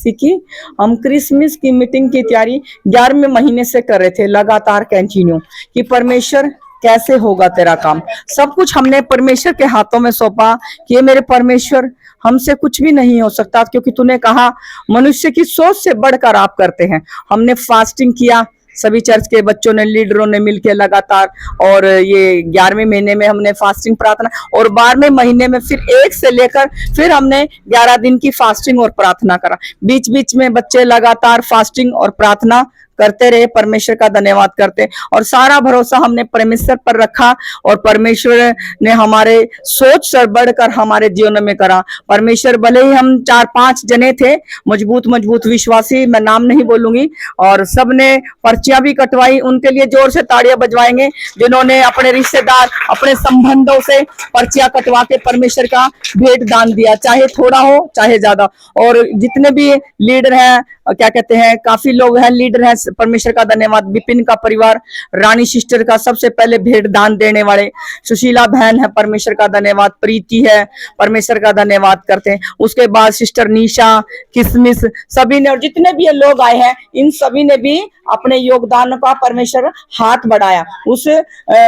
की हम क्रिसमस की मीटिंग की तैयारी 11वें महीने से कर रहे थे, लगातार कंटिन्यू, कि परमेश्वर कैसे होगा तेरा काम। सब कुछ हमने परमेश्वर के हाथों में सौंपा कि ये मेरे परमेश्वर, हमसे कुछ भी नहीं हो सकता, क्योंकि तूने कहा मनुष्य की सोच से बढ़कर आप करते हैं। हमने फास्टिंग किया, सभी चर्च के बच्चों ने, लीडरों ने मिलकर लगातार, और ये 11वें महीने में हमने फास्टिंग प्रार्थना, और 12वें महीने में फिर 1 से लेकर फिर हमने 11 दिन की फास्टिंग और प्रार्थना करा। बीच बीच में बच्चे लगातार फास्टिंग और प्रार्थना करते रहे, परमेश्वर का धन्यवाद करते, और सारा भरोसा हमने परमेश्वर पर रखा, और परमेश्वर ने हमारे सोच से बढ़कर हमारे जीवन में करा। परमेश्वर, भले ही हम 4-5 जने थे, मजबूत मजबूत विश्वासी, मैं नाम नहीं बोलूंगी, और सबने पर्चियां भी कटवाई, उनके लिए जोर से ताड़ियां बजवाएंगे जिन्होंने अपने रिश्तेदार, अपने संबंधों से पर्चियां कटवा के परमेश्वर का भेंट दान दिया, चाहे थोड़ा हो चाहे ज्यादा। और जितने भी लीडर हैं, क्या कहते हैं, काफी लोग हैं, लीडर हैं, परमेश्वर का धन्यवाद। विपिन का परिवार, रानी सिस्टर का सबसे पहले भेंट दान देने वाले, सुशीला बहन है, परमेश्वर का धन्यवाद। प्रीति है, परमेश्वर का धन्यवाद करते हैं। उसके बाद सिस्टर निशा, किसमिस, सभी ने, और जितने भी लोग आए हैं, इन सभी ने भी अपने योगदान का परमेश्वर हाथ बढ़ाया। उस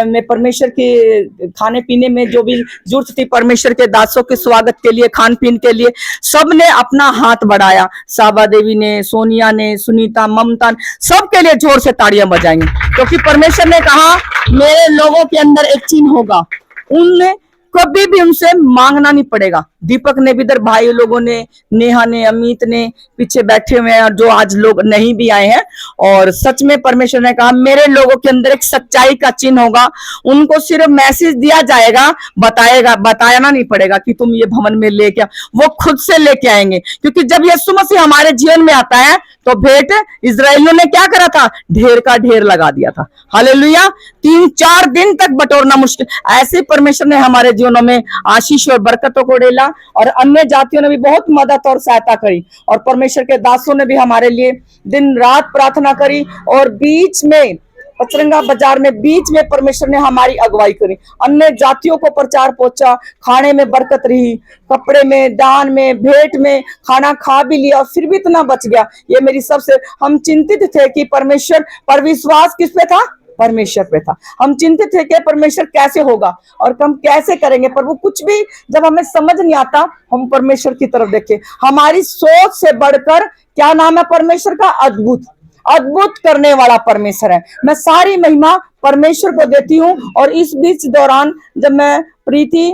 में परमेश्वर के खाने पीने में जो भी जरूरत थी, परमेश्वर के दासों के स्वागत के लिए, खान पीन के लिए, सबने अपना हाथ बढ़ाया। साबा देवी ने, सोनिया ने, सुनीता, ममता, सबके लिए जोर से ताड़ियां बजाएंगे, क्योंकि परमेश्वर ने कहा मेरे लोगों के अंदर एक चिन्ह होगा, उनने कभी भी उनसे मांगना नहीं पड़ेगा। दीपक ने भी, इधर भाई लोगों ने, नेहा ने, अमित ने, पीछे बैठे हुए हैं, और जो आज लोग नहीं भी आए हैं, और सच में परमेश्वर ने कहा मेरे लोगों के अंदर एक सच्चाई का चिन्ह होगा। उनको सिर्फ मैसेज दिया जाएगा, बताना नहीं पड़ेगा कि तुम ये भवन में लेके आओ, वो खुद से लेके आएंगे। क्योंकि जब यीशु मसीह हमारे जीवन में आता है तो भेंट इजराइलियों ने क्या करा था, ढेर का ढेर लगा दिया था। हालेलुया। 3-4 दिन तक बटोरना मुश्किल, ऐसे परमेश्वर ने हमारे जीवनों में आशीष और बरकतों को डाला, और अन्य जातियों ने भी बहुत मदद और सहायता करी, और परमेश्वर के दासों ने भी हमारे लिए दिन रात प्रार्थना करी, और बीच में पचरंगा बाजार में बीच में परमेश्वर ने हमारी अगुवाई करी। अन्य जातियों को प्रचार पहुंचा, खाने में बरकत रही, कपड़े में, दान में, भेंट में, खाना खा भी लिया, और फिर भी इतना बच गया। ये मेरी सबसे, हम चिंतित थे कि परमेश्वर पर, विश्वास किस पे था, परमेश्वर पे था। हम चिंतित थे कि परमेश्वर कैसे होगा और हम कैसे करेंगे, पर वो कुछ भी जब हमें समझ नहीं आता, हम परमेश्वर की तरफ देखें। हमारी सोच से बढ़कर, क्या नाम है परमेश्वर का, अद्भुत, अद्भुत करने वाला परमेश्वर है। मैं सारी महिमा परमेश्वर को देती हूँ। और इस बीच दौरान जब मैं प्रीति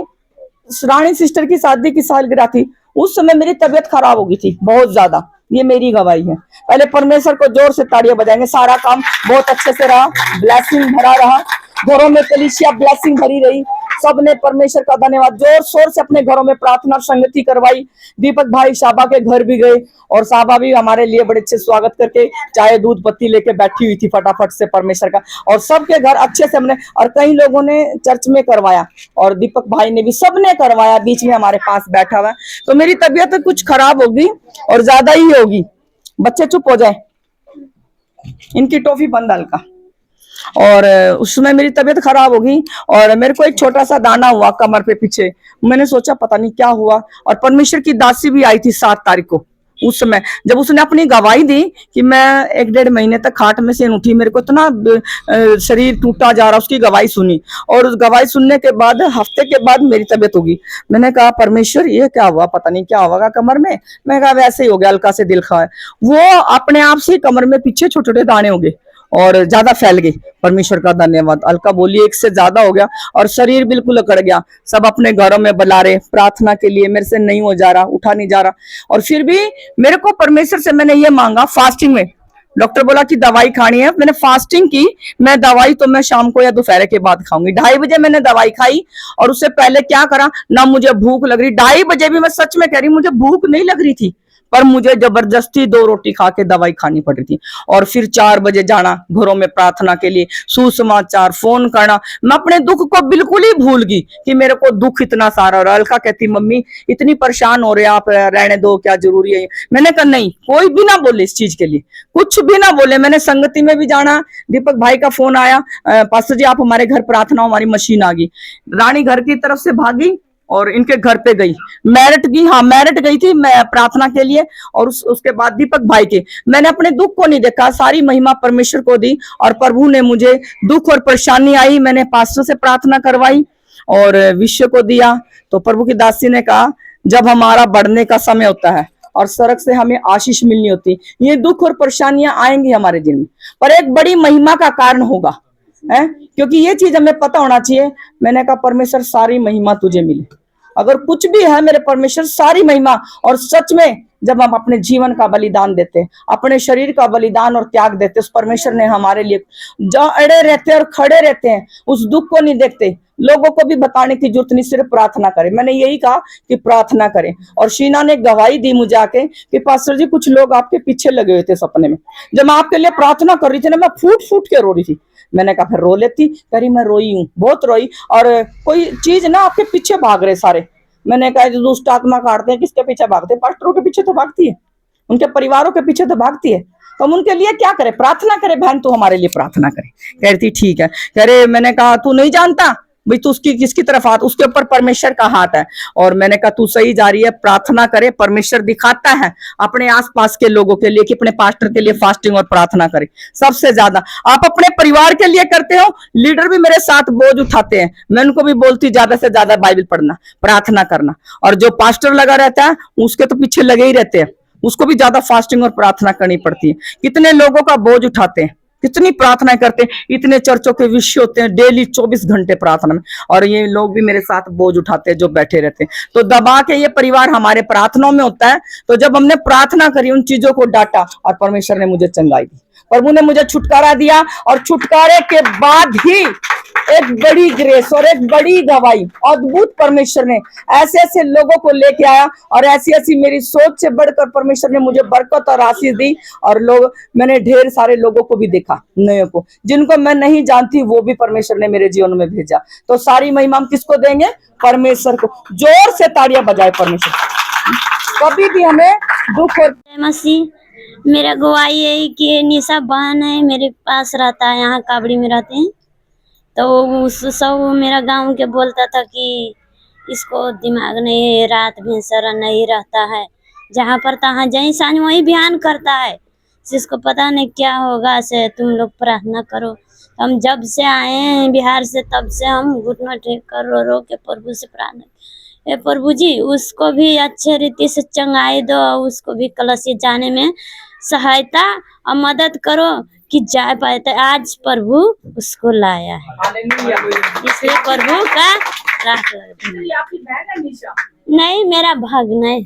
रानी सिस्टर की शादी की सालगिरह थी, उस समय मेरी तबीयत खराब हो गई थी बहुत ज्यादा, ये मेरी गवाही है। पहले परमेश्वर को जोर से ताड़ियां बजाएंगे। सारा काम बहुत अच्छे से रहा, ब्लेसिंग भरा रहा, घरों में कलीसिया ब्लेसिंग भरी रही। सबने परमेश्वर का धन्यवाद, जोर शोर से अपने घरों में प्रार्थना संगति करवाई। दीपक भाई साबा के घर भी गए, और साबा भी हमारे लिए बड़े अच्छे स्वागत करके चाय दूध पत्ती लेके बैठी हुई थी फटाफट से परमेश्वर का, और सबके घर अच्छे से हमने, और कई लोगों ने चर्च में करवाया, और दीपक भाई ने भी, सबने करवाया, बीच में हमारे पास बैठा हुआ। तो मेरी तबीयत कुछ खराब होगी और ज्यादा ही होगी। बच्चे चुप हो जाए, इनकी टॉफी बंद हल्का। और उसमें मेरी तबीयत खराब होगी, और मेरे को एक छोटा सा दाना हुआ कमर पे पीछे। मैंने सोचा पता नहीं क्या हुआ, और परमेश्वर की दासी भी आई थी 7 तारीख को। उस समय जब उसने अपनी गवाही दी कि मैं 1-1.5 महीने तक खाट में से उठी, मेरे को इतना शरीर टूटा जा रहा, उसकी गवाही सुनी, और उस गवाही सुनने के बाद हफ्ते के बाद मेरी तबीयत होगी। मैंने कहा परमेश्वर ये क्या हुआ, पता नहीं क्या होगा कमर में। मैं कहा वैसे ही हो गया, हल्का से दिल खा है। वो अपने आप से कमर में पीछे छोटे छोटे दाने हो गए और ज्यादा फैल गई। परमेश्वर का धन्यवाद। हल्का बोलिए 1 से ज्यादा हो गया, और शरीर बिल्कुल अकड़ गया। सब अपने घरों में बुला रहे प्रार्थना के लिए, मेरे से नहीं हो जा रहा, उठा नहीं जा रहा। और फिर भी मेरे को परमेश्वर से मैंने ये मांगा फास्टिंग में। डॉक्टर बोला कि दवाई खानी है, मैंने फास्टिंग की। मैं दवाई तो मैं शाम को या दोपहर के बाद खाऊंगी। 2:30 बजे मैंने दवाई खाई, और उससे पहले क्या करा ना, मुझे भूख लग रही। 2:30 बजे भी, मैं सच में कह रही, मुझे भूख नहीं लग रही थी, पर मुझे जबरदस्ती 2 रोटी खा के दवाई खानी पड़ रही थी। और फिर 4 बजे जाना घरों में प्रार्थना के लिए, सुसमाचार फोन करना। मैं अपने दुख को बिल्कुल ही भूल गई कि मेरे को दुख इतना सारा हो रहा है। अलका कहती मम्मी इतनी परेशान हो रहे आप, रहने दो, क्या जरूरी है। मैंने कहा नहीं, कोई भी ना बोले इस चीज के लिए, कुछ भी ना बोले। मैंने संगति में भी जाना। दीपक भाई का फोन आया, पास्टर जी आप हमारे घर प्रार्थना, हमारी मशीन आ गई। रानी घर की तरफ से भागी, और इनके घर पे गई, मेरठ गई, हाँ मेरठ गई थी मैं प्रार्थना के लिए। और उसके बाद दीपक भाई के, मैंने अपने दुख को नहीं देखा, सारी महिमा परमेश्वर को दी। और प्रभु ने मुझे दुख और परेशानी आई, मैंने पास्टर से प्रार्थना करवाई और विश्व को दिया। तो प्रभु की दासी ने कहा जब हमारा बढ़ने का समय होता है और सड़क से हमें आशीष मिलनी होती, ये दुख और परेशानियां आएंगी हमारे जीवन में, पर एक बड़ी महिमा का कारण होगा है, क्योंकि ये चीज हमें पता होना चाहिए। मैंने कहा परमेश्वर सारी महिमा तुझे मिले, अगर कुछ भी है मेरे परमेश्वर सारी महिमा। और सच में जब हम अपने जीवन का बलिदान देते, अपने शरीर का बलिदान और त्याग देते, उस परमेश्वर ने हमारे लिए जो अड़े रहते हैं और खड़े रहते हैं, उस दुख को नहीं देखते। लोगों को भी बताने की जरूरत नहीं, सिर्फ प्रार्थना करें। मैंने यही कहा कि प्रार्थना करें। और शीना ने गवाही दी मुझे आके कि पास्टर जी कुछ लोग आपके पीछे लगे हुए थे सपने में, जब मैं आपके लिए प्रार्थना कर रही थी ना, मैं फूट फूट के रो रही थी। मैंने कहा फिर रो लेती, करी मैं रोई हूँ, बहुत रोई। और कोई चीज ना आपके पीछे भाग रहे सारे। मैंने कहा जो दुष्ट आत्मा काटते हैं किसके पीछे भागते हैं? पास्टरों के पीछे तो भागती है, उनके परिवारों के पीछे तो भागती है। तो हम उनके लिए क्या करें? प्रार्थना करें। बहन तू हमारे लिए प्रार्थना करे। कहती ठीक है। कह रहे, मैंने कहा तू नहीं जानता भाई तू उसकी किसकी तरफ हाथ, उसके ऊपर परमेश्वर का हाथ है। और मैंने कहा तू सही जा रही है, प्रार्थना करे, परमेश्वर दिखाता है अपने आसपास के लोगों के लिए कि अपने पास्टर के लिए फास्टिंग और प्रार्थना करे। सबसे ज्यादा आप अपने परिवार के लिए करते हो। लीडर भी मेरे साथ बोझ उठाते हैं, मैं उनको भी बोलती ज्यादा से ज्यादा बाइबल पढ़ना, प्रार्थना करना। और जो पास्टर लगा रहता है उसके तो पीछे लगे ही रहते हैं, उसको भी ज्यादा फास्टिंग और प्रार्थना करनी पड़ती है। कितने लोगों का बोझ उठाते हैं, कितनी प्रार्थना करते हैं, इतने चर्चों के विषय होते हैं डेली 24 घंटे प्रार्थना में। और ये लोग भी मेरे साथ बोझ उठाते हैं जो बैठे रहते हैं। तो दबा के ये परिवार हमारे प्रार्थनाओं में होता है। तो जब हमने प्रार्थना करी, उन चीजों को डांटा और परमेश्वर ने मुझे चंगाई दी, प्रभु ने मुझे छुटकारा दिया। और छुटकारे के बाद ही एक बड़ी ग्रेस और एक बड़ी गवाही, अद्भुत परमेश्वर ने ऐसे ऐसे लोगों को लेके आया। और ऐसी ऐसी मेरी सोच से बढ़कर परमेश्वर ने मुझे बरकत और आशीष दी। और लोग, मैंने ढेर सारे लोगों को भी देखा, नए को, जिनको मैं नहीं जानती, वो भी परमेश्वर ने मेरे जीवन में भेजा। तो सारी महिमा हम किसको देंगे? परमेश्वर को। जोर से ताड़ियां बजाए परमेश्वर। कभी भी हमें दुख और मसीह, मेरा गवाही है कि निशा बहन है, मेरे पास रहता है, यहाँ काबड़ी में रहते हैं। तो उस सब मेरा गांव के बोलता था कि इसको दिमाग नहीं है, रात भिनसर नहीं रहता है, जहाँ पर तहाँ जहीं सांझ वही बयान करता है, जिसको पता नहीं क्या होगा। से तुम लोग प्रार्थना करो। हम जब से आए हैं बिहार से, तब से हम घुटना टेक कर रो रो के प्रभु से प्रार्थना, ए प्रभु जी उसको भी अच्छे रीति से चंगाई दो, उसको भी कलसी जाने में सहायता और मदद करो कि जा पाए। तो आज प्रभु उसको लाया है, इसलिए प्रभु का रात लग। नहीं, मेरा भागना है।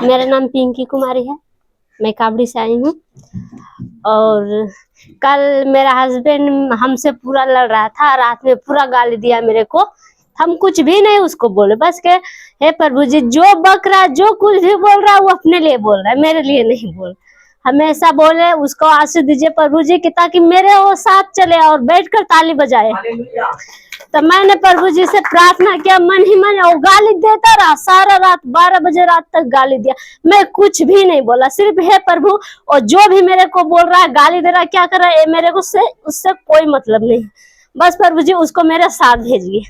मेरा नाम पिंकी कुमारी है, मैं काबड़ी से आई हूँ। और कल मेरा हस्बैंड हमसे पूरा लड़ रहा था, रात में पूरा गाली दिया मेरे को। हम कुछ भी नहीं उसको बोले, बस के हे प्रभु जी, जो बक रहा, जो कुछ भी बोल रहा है वो अपने लिए बोल रहा है, मेरे लिए नहीं बोल। हमेशा बोले उसको आशीष दीजिए प्रभु जी की, ताकि मेरे वो साथ चले और बैठकर ताली बजाए। तो मैंने प्रभु जी से प्रार्थना किया, मन ही मन। वो गाली देता रहा सारा रात, 12 बजे रात तक गाली दिया। मैं कुछ भी नहीं बोला, सिर्फ हे प्रभु, और जो भी मेरे को बोल रहा है, गाली दे रहा है, क्या कर रहा है, मेरे को उससे कोई मतलब नहीं। बस प्रभु जी उसको मेरे साथ भेजिए।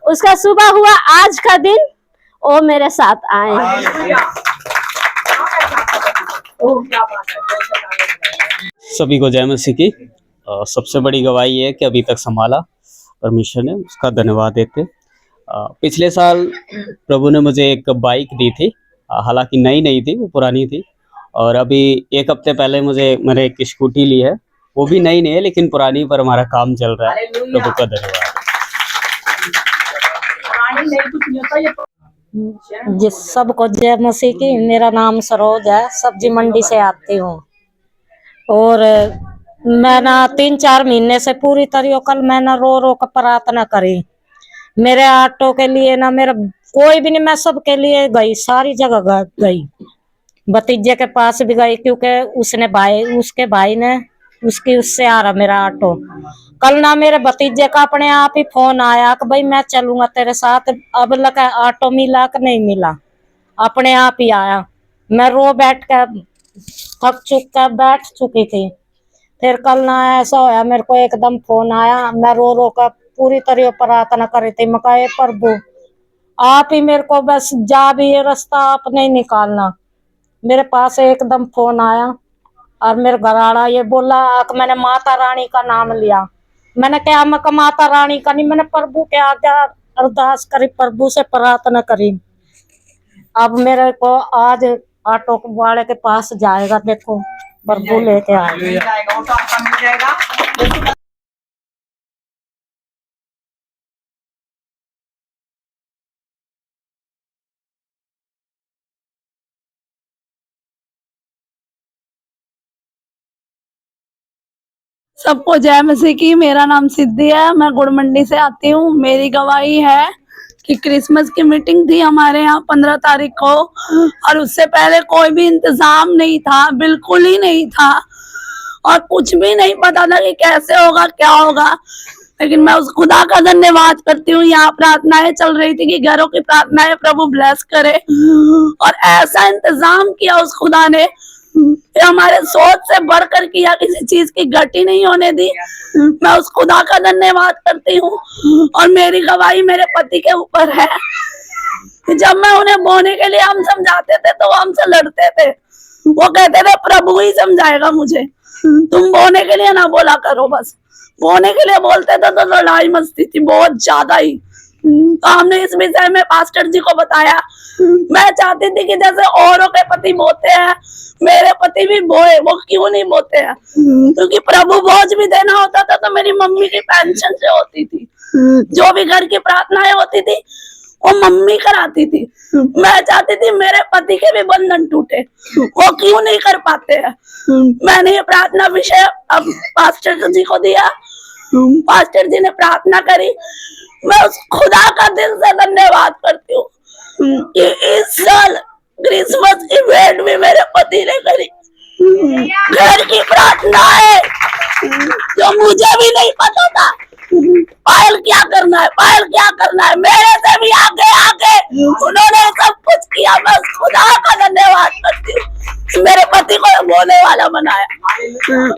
उसका सुबह हुआ, आज का दिन वो मेरे साथ आए। सभी को जय मसीह की। सबसे बड़ी गवाही है कि अभी तक संभाला परमेश्वर ने, उसका धन्यवाद देते। पिछले साल प्रभु ने मुझे एक बाइक दी थी, हालांकि नई नहीं थी, वो पुरानी थी। और अभी 1 हफ्ते पहले मैंने एक स्कूटी ली है, वो भी नई नहीं है लेकिन पुरानी, पर हमारा काम चल रहा है। प्रभु का धन्यवाद। जिस सबको जय मसीह की। मेरा नाम सरोज है, सब्जी मंडी से आती हूँ। और मैं ना 3-4 महीने से पूरी तरह कल मैं ना रो रो कर प्रार्थना करी मेरे ऑटो के लिए। ना मेरा कोई भी नहीं, मैं सबके लिए गई, सारी जगह गई। भतीजे के पास भी गई, क्योंकि उसके भाई ने उससे आ रहा मेरा ऑटो। कल ना मेरे भतीजे का अपने आप ही फोन आया कि भाई मैं चलूंगा तेरे साथ। अब लगा ऑटो मिला कि नहीं मिला, अपने आप ही आया। मैं रो बैठ कर थक चुक कर बैठ चुकी थी। फिर कल ना ऐसा होया, मेरे को एकदम फोन आया। मैं रो रो कर पूरी तरह प्रार्थना कर रही थी। मैं कहा, प्रभु आप ही मेरे को बस जा भी ये रास्ता आपने ही निकालना। मेरे पास एकदम फोन आया और मेरे घर आड़ा ये बोला कि मैंने माता रानी का नाम लिया। मैंने क्या, मैं माता रानी का नहीं, मैंने प्रभु के आगे अरदास करी, प्रभु से प्रार्थना करी। अब मेरे को आज ऑटो वाले के पास जाएगा, देखो प्रभु लेके आएगा। सबको जय मसीह की। मेरा नाम सिद्धि है, मैं गुड़ मंडी से आती हूँ। मेरी गवाही है कि क्रिसमस की मीटिंग थी हमारे यहाँ 15 तारीख को, और उससे पहले कोई भी इंतजाम नहीं था, बिल्कुल ही नहीं था, और कुछ भी नहीं पता था कि कैसे होगा क्या होगा। लेकिन मैं उस खुदा का धन्यवाद करती हूँ। यहाँ प्रार्थनाएं चल रही थी कि घरों की प्रार्थनाएं प्रभु ब्लेस करे, और ऐसा इंतजाम किया उस खुदा ने, ये हमारे सोच से बढ़कर किया, किसी चीज की घटी नहीं होने दी। मैं उस खुदा का धन्यवाद करती हूँ। और मेरी गवाही मेरे पति के ऊपर है। जब मैं उन्हें बोने के लिए हम समझाते थे तो वो हमसे लड़ते थे। वो कहते थे प्रभु ही समझाएगा मुझे, तुम बोने के लिए ना बोला करो। बस बोने के लिए बोलते थे तो लड़ाई मस्ती थी बहुत ज्यादा ही। तो हमने इस विषय में पास्टर जी को बताया। मैं चाहती थी कि जैसे औरों के पति बोते हैं, मेरे पति भी बोए। वो क्यों नहीं बोते हैं? क्योंकि प्रभु बोझ भी देना होता था तो मेरी मम्मी की पेंशन से होती थी। जो भी घर की प्रार्थनाएं होती थी वो मम्मी कराती थी। मैं चाहती थी मेरे पति के भी बंधन टूटे, वो क्यों नहीं कर पाते हैं? मैंने ये प्रार्थना विषय अब पास्टर जी को दिया। पास्टर जी ने प्रार्थना करी। मैं उस खुदा का दिल से धन्यवाद करती हूँ कि इस साल क्रिसमस इवेंट भी मेरे पति ने करी। घर की प्रार्थनाएं जो मुझे भी नहीं पता था, पायल क्या करना है, पायल क्या करना है, मेरे से भी आगे आगे उन्होंने सब कुछ किया। मैं उस खुदा का धन्यवाद करती हूँ। मेरे पति को बोने वाला बनाया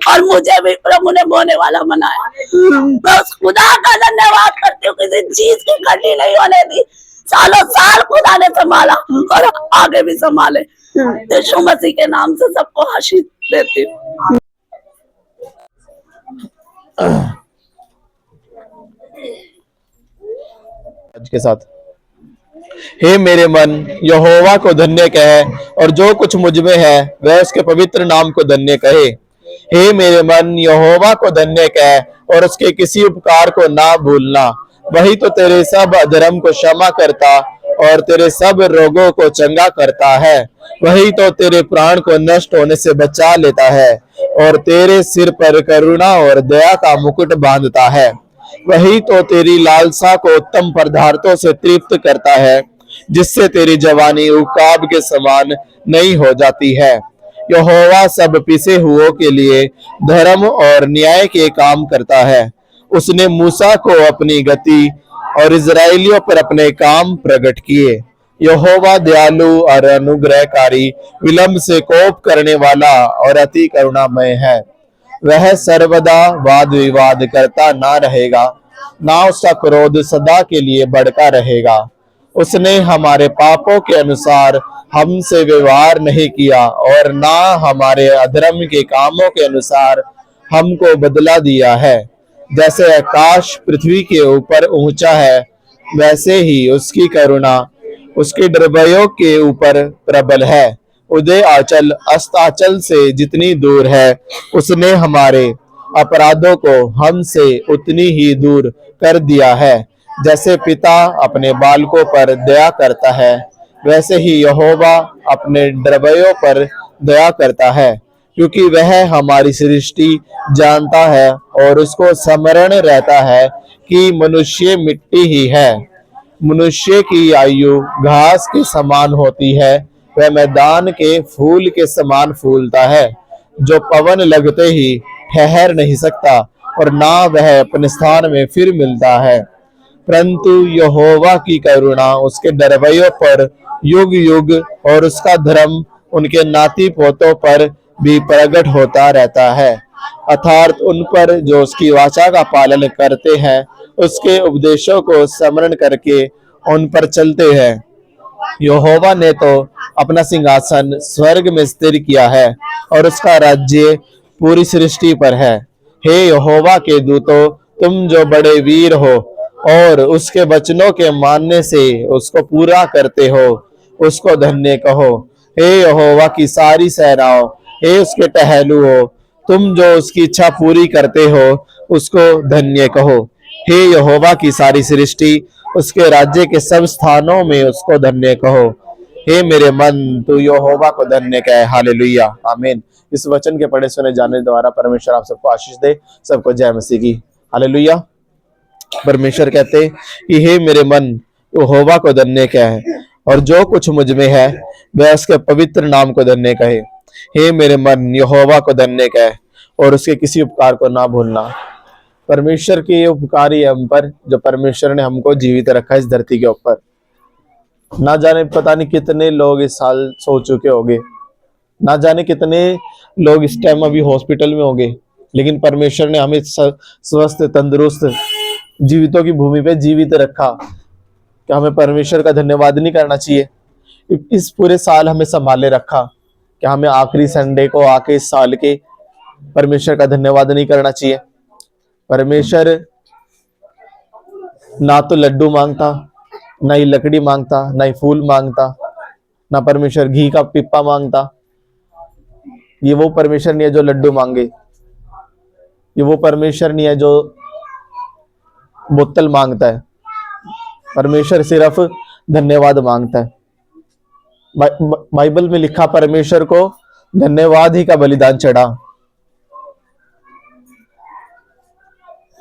और मुझे भी प्रभु ने बोने वाला बनाया। मैं उस खुदा का धन्यवाद करती हूँ। किसी चीज की घटी नहीं होने दी। सालों साल खुदा ने संभाला और आगे भी संभाले। यीशु मसीह के नाम से सबको आशीष देती हूँ। के साथ, हे मेरे मन यहोवा को धन्य कहे, और जो कुछ मुझ में है वह उसके पवित्र नाम को धन्य कहे। हे मेरे मन यहोवा को धन्य कहे, और उसके किसी उपकार को ना भूलना। वही तो तेरे सब अधर्म को क्षमा करता और तेरे सब रोगों को चंगा करता है। वही तो तेरे प्राण को नष्ट होने से बचा लेता है और तेरे सिर पर करुणा और दया का मुकुट बांधता है। वही तो तेरी लालसा को उत्तम पदार्थों से तृप्त करता है, जिससे तेरी जवानी उकाब के समान नई हो जाती है। यहोवा सब पिसे हुओं के लिए धर्म और न्याय के काम करता है। उसने मूसा को अपनी गति और इजराइलियों पर अपने काम प्रकट किए। यहोवा दयालु और अनुग्रहकारी, विलंब से कोप करने वाला और अति करुणामय है। वह सर्वदा वाद विवाद करता ना रहेगा, ना उसका क्रोध सदा के लिए बढ़ता रहेगा। उसने हमारे पापों के अनुसार हमसे व्यवहार नहीं किया और ना हमारे अधर्म के कामों के अनुसार हमको बदला दिया है। जैसे आकाश पृथ्वी के ऊपर ऊंचा है, वैसे ही उसकी करुणा उसके डरबयों के ऊपर प्रबल है। उदय आंचल अस्ताचल से जितनी दूर है, उसने हमारे अपराधों को हमसे उतनी ही दूर कर दिया है। जैसे पिता अपने बालकों पर दया करता है, वैसे ही यहोवा अपने डरबयों पर दया करता है, क्योंकि वह हमारी सृष्टि जानता है और उसको स्मरण रहता है कि मनुष्य मिट्टी ही है। मनुष्य की आयु घास के समान होती है, वह मैदान के फूल के समान फूलता है, जो पवन लगते ही ठहर नहीं सकता और ना वह अपने स्थान में फिर मिलता है, परंतु यहोवा की करुणा उसके डरवैयों पर युग युग और उसका धर्म उनके नाती पोतों पर भी प्रकट होता रहता है, अर्थात उन पर जो उसकी वाचा का पालन करते हैं, उसके उपदेशों को स्मरण करके उन पर चलते हैं। यहोवा ने तो अपना सिंहासन स्वर्ग में स्थिर किया है और उसका राज्य पूरी सृष्टि पर है। हे यहोवा के दूतों, तुम जो बड़े वीर हो और उसके वचनों के मानने से उसको पूरा करते हो, उसको धन्य कहो। हे यहोवा की सारी सेनाओं, हे उसके टहलुओं, तुम जो उसकी इच्छा पूरी करते हो, उसको धन्य कहो। हे यहोवा की सारी सृष्टि, उसके राज्य के सब स्थानों में उसको धन्य कहो। हे मेरे मन, तू यहोवा को धन्य कहे। हालेलुया, आमीन। इस वचन के पढ़े सुने जाने द्वारा परमेश्वर आप सबको आशीष दे। सबको जय मसीह की। हालेलुया। परमेश्वर कहते कि हे मेरे मन, यहोवा को धन्य कहे और जो कुछ मुझ में है वह उसके पवित्र नाम को धन्य कहे। हे मेरे मन, यहोवा को धन्य कहे और उसके किसी उपकार को ना भूलना। परमेश्वर के ये उपकार ही हम पर, जो परमेश्वर ने हमको जीवित रखा इस धरती के ऊपर। ना जाने पता नहीं कितने लोग इस साल सो चुके होंगे, ना जाने कितने लोग इस टाइम अभी हॉस्पिटल में होंगे, लेकिन परमेश्वर ने हमें स्वस्थ तंदुरुस्त जीवितों की भूमि पे जीवित रखा। क्या हमें परमेश्वर का धन्यवाद नहीं करना चाहिए? इस पूरे साल हमें संभाले रखा, क्या हमें आखिरी संडे को आके इस साल के परमेश्वर का धन्यवाद नहीं करना चाहिए? परमेश्वर ना तो लड्डू मांगता, ना ही लकड़ी मांगता, ना ही फूल मांगता, ना परमेश्वर घी का पिप्पा मांगता। ये वो परमेश्वर नहीं है जो लड्डू मांगे, ये वो परमेश्वर नहीं है जो बोतल मांगता है। परमेश्वर सिर्फ धन्यवाद मांगता है। बाइबल में लिखा, परमेश्वर को धन्यवाद ही का बलिदान चढ़ा।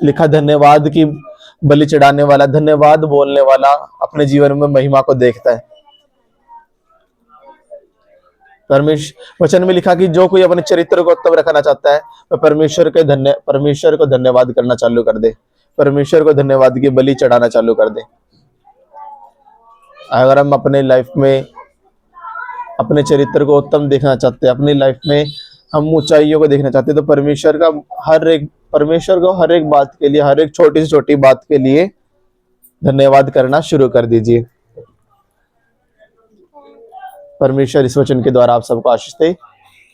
लिखा, धन्यवाद की बलि चढ़ाने वाला, धन्यवाद बोलने वाला अपने जीवन में महिमा को देखता है। परमेश्वर वचन में लिखा कि जो कोई अपने चरित्र को उत्तम रखना चाहता है वह परमेश्वर को धन्यवाद करना चालू कर दे, परमेश्वर को धन्यवाद की बलि चढ़ाना चालू कर दे। अगर हम अपने लाइफ में अपने चरित्र को उत्तम देखना चाहते हैं, अपनी लाइफ में हम ऊंचाइयों को देखना चाहते हैं, तो परमेश्वर को हर एक बात के लिए, हर एक छोटी से छोटी बात के लिए धन्यवाद करना शुरू कर दीजिए। परमेश्वर इस वचन के द्वारा आप सबको आशीष दे।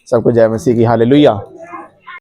सबको जय मसीह की। हालेलुया।